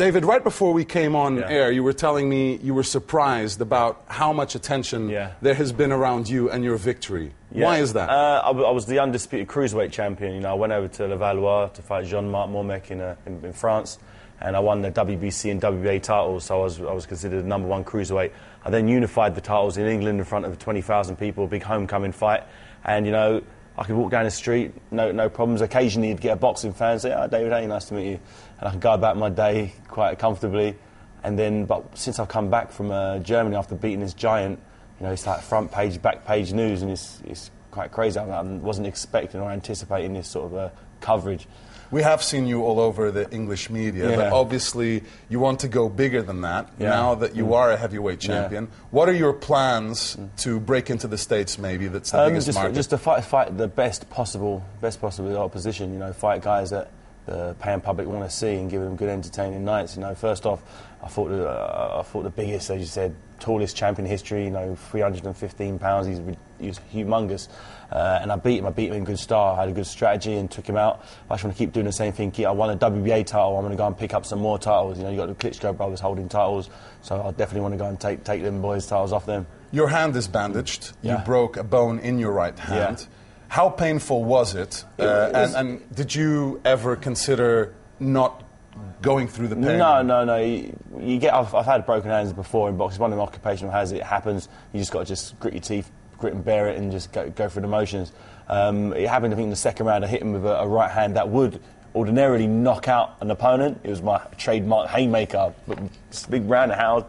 David, right before we came on air, you were telling me you were surprised about how much attention there has been around you and your victory. Why is that? I was the undisputed cruiserweight champion. You know, I went over to Valuev to fight Jean-Marc Mormec in France, and I won the WBC and WBA titles, so I was considered the #1 cruiserweight. I then unified the titles in England in front of 20,000 people, big homecoming fight, and, you know, I could walk down the street, no problems. Occasionally you'd get a boxing fan say, "Oh, David Haye, nice to meet you." And I could go about my day quite comfortably. And then, but since I've come back from Germany after beating this giant, you know, it's like front page, back page news, and it's quite crazy. I wasn't expecting or anticipating this sort of coverage. We have seen you all over the English media, but obviously you want to go bigger than that now that you are a heavyweight champion. What are your plans to break into the States, maybe, that's the biggest market? Just to fight the best possible opposition, you know, fight guys that the paying public want to see and give them good entertaining nights. You know, first off, I thought the biggest, as you said, tallest champion in history, you know, 315 pounds, he was humongous. And I beat him in good style. I had a good strategy and took him out. I just want to keep doing the same thing. I won a WBA title. I'm going to go and pick up some more titles. You know, you got the Klitschko brothers holding titles, so I definitely want to go and take them boys' titles off them. Your hand is bandaged. You broke a bone in your right hand. How painful was it? And did you ever consider not going through the pain? No. You get. I've had broken hands before in boxing. One of them occupational hazards. It happens. You just got to just grit your teeth, grit and bear it, and just go through the motions. It happened, I think, in the second round. I hit him with a right hand that would ordinarily knock out an opponent. It was my trademark haymaker, but big round hand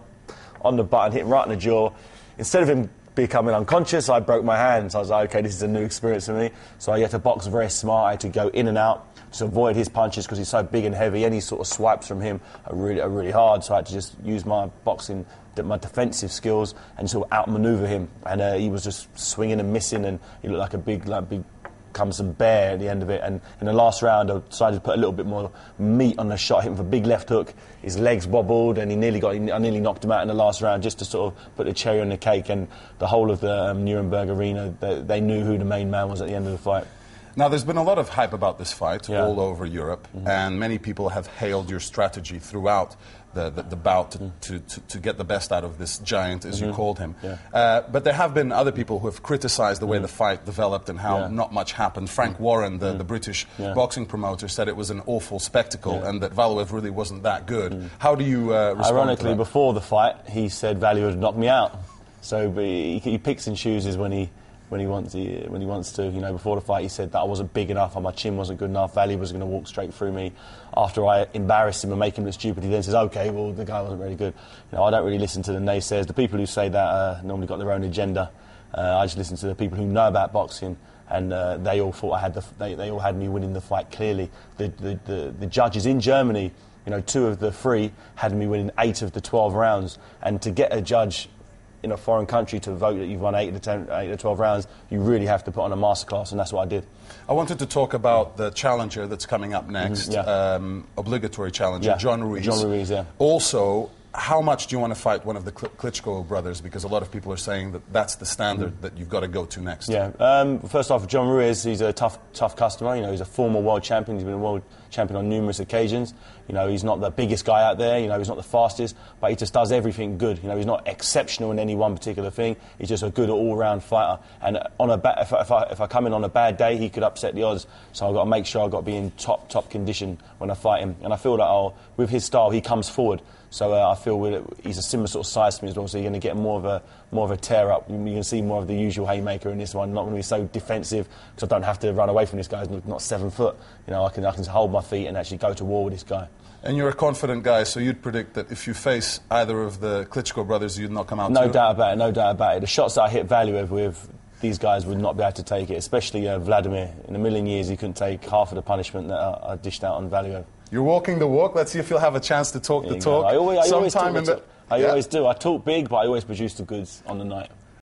on the button, hit him right in the jaw. Instead of him becoming unconscious, I broke my hand. So I was like, okay, this is a new experience for me. So I had to box very smart. I had to go in and out to avoid his punches because he's so big and heavy. Any sort of swipes from him are really hard. So I had to just use my boxing, my defensive skills, and sort of outmaneuver him. And he was just swinging and missing, and he looked like a big cumbersome bear at the end of it. And in the last round, I decided to put a little bit more meat on the shot. Hit him with a big left hook. His legs wobbled, and I nearly knocked him out in the last round, just to sort of put the cherry on the cake. And the whole of the Nuremberg arena, they knew who the main man was at the end of the fight. Now, there's been a lot of hype about this fight all over Europe, and many people have hailed your strategy throughout the bout to get the best out of this giant, as you called him. But there have been other people who have criticized the way the fight developed and how not much happened. Frank Warren, the British boxing promoter, said it was an awful spectacle and that Valuev really wasn't that good. How do you respond Ironically, to that? Before the fight, he said Valuev would knock me out. So he picks and chooses when he wants to. You know, before the fight, he said that I wasn't big enough, and my chin wasn't good enough. Valuev was going to walk straight through me. After I embarrassed him and make him look stupid, he then says, "Okay, well, the guy wasn't very good." You know, I don't really listen to the naysayers. The people who say that normally got their own agenda. I just listen to the people who know about boxing, and they all thought they all had me winning the fight clearly. The judges in Germany, you know, 2 of the 3 had me winning 8 of the 12 rounds, and to get a judge in a foreign country to vote that you've won 8 of the 12 rounds, you really have to put on a masterclass, and that's what I did. I wanted to talk about the challenger that's coming up next, obligatory challenger, John Ruiz. John Ruiz, Also, how much do you want to fight one of the Klitschko brothers? Because a lot of people are saying that that's the standard that you've got to go to next. First off, John Ruiz, he's a tough customer. You know, he's a former world champion. He's been a world champion on numerous occasions. You know, he's not the biggest guy out there. You know, he's not the fastest, but he just does everything good. You know, he's not exceptional in any one particular thing. He's just a good all-round fighter. And if I come in on a bad day, he could upset the odds. So I've got to make sure I've got to be in top condition when I fight him. And I feel that with his style, he comes forward. So I feel he's a similar sort of size to me as well. So you're going to get more of a tear up. You're going to see more of the usual haymaker in this one. I'm not going to be so defensive because I don't have to run away from this guy. He's not 7 foot. You know, I can hold my feet and actually go to war with this guy. And you're a confident guy, so you'd predict that if you face either of the Klitschko brothers, you'd knock them out. No doubt about it. The shots that I hit Valuev with, these guys would not be able to take it. Especially Vladimir. In a million years, he couldn't take half of the punishment that I dished out on Valuev. You're walking the walk. Let's see if you'll have a chance to talk the talk. I always do. I talk big, but I always produce the goods on the night.